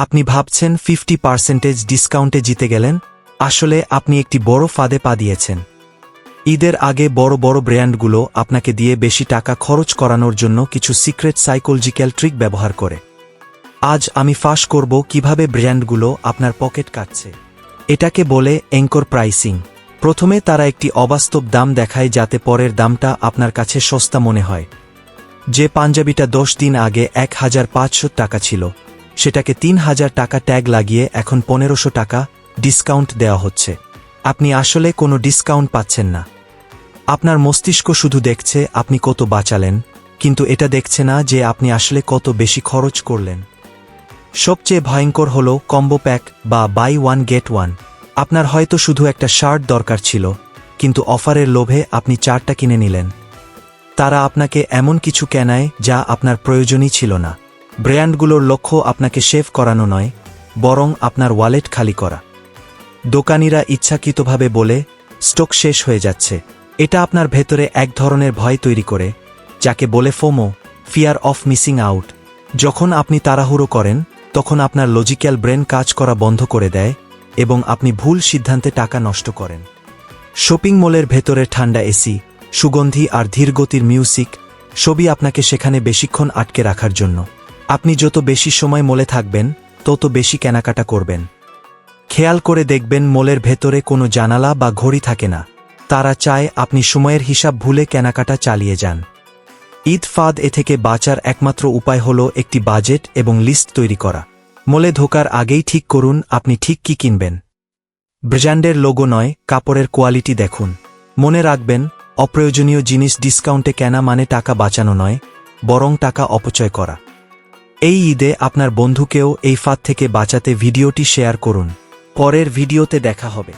আপনি ভাবছেন 50% ডিসকাউন্টে জিতে গেলেন, আসলে আপনি একটি বড় ফাঁদে পা দিয়েছেন। ঈদের আগে বড় বড় ব্র্যান্ডগুলো আপনাকে দিয়ে বেশি টাকা খরচ করানোর জন্য কিছু সিক্রেট সাইকোলজিক্যাল ট্রিক ব্যবহার করে। আজ আমি ফাঁস করব কিভাবে ব্র্যান্ডগুলো আপনার পকেট কাটছে। এটাকে বলে অ্যাঙ্কর প্রাইসিং। প্রথমে তারা একটি অবাস্তব দাম দেখায় যাতে পরের দামটা আপনার কাছে সস্তা মনে হয়। যে পাঞ্জাবিটা 10 দিন আগে 1500 টাকা ছিল, সেটাকে 3000 টাকা ট্যাগ লাগিয়ে এখন 1500 টাকা ডিসকাউন্ট দেওয়া হচ্ছে। আপনি আসলে কোনো ডিসকাউন্ট পাচ্ছেন না। আপনার মস্তিষ্ক শুধু দেখছে আপনি কত বাঁচালেন, কিন্তু এটা দেখছে না যে আপনি আসলে কত বেশি খরচ করলেন। সবচেয়ে ভয়ঙ্কর হল কম্বো প্যাক বা বাই ওয়ান গেট ওয়ান। আপনার হয়তো শুধু একটা শার্ট দরকার ছিল, কিন্তু অফারের লোভে আপনি 4টা কিনে নিলেন। তারা আপনাকে এমন কিছু কেনায় যা আপনার প্রয়োজনই ছিল না। ব্র্যান্ডগুলোর লক্ষ্য আপনাকে সেভ করানো নয়, বরং আপনার ওয়ালেট খালি করা। দোকানিরা ইচ্ছাকৃতভাবে বলে স্টক শেষ হয়ে যাচ্ছে। এটা আপনার ভেতরে এক ধরনের ভয় তৈরি করে, যাকে বলে FOMO, fear of missing out. যখন আপনি তাড়াহুড়ো করেন, তখন আপনার লজিক্যাল ব্রেন কাজ করা বন্ধ করে দেয় এবং আপনি ভুল সিদ্ধান্তে টাকা নষ্ট করেন। শপিং মলের ভেতরে ঠান্ডা এসি, সুগন্ধি আর ধীরগতির মিউজিক, সবই আপনাকে সেখানে বেশিক্ষণ আটকে রাখার জন্য। আপনি যত বেশি সময় মলে থাকবেন, তত বেশি কেনাকাটা করবেন। খেয়াল করে দেখবেন মলের ভেতরে কোনো জানালা বা ঘড়ি থাকে না। তারা চায় আপনি সময়ের হিসাব ভুলে কেনাকাটা চালিয়ে যান। ঈদ ফাঁদ থেকে বাঁচার একমাত্র উপায় হল একটি বাজেট এবং লিস্ট তৈরি করা। মলে ঢোকার আগেই ঠিক করুন আপনি ঠিক কি কিনবেন। ব্র্যান্ডের লোগো নয়, কাপড়ের কোয়ালিটি দেখুন। মনে রাখবেন, অপ্রয়োজনীয় জিনিস ডিসকাউন্টে কেনা মানে টাকা বাঁচানো নয়, বরং টাকা অপচয় করা। এই ঈদে আপনার বন্ধুকেও এই ফাঁদ থেকে বাঁচাতে ভিডিওটি শেয়ার করুন। পরের ভিডিওতে দেখা হবে।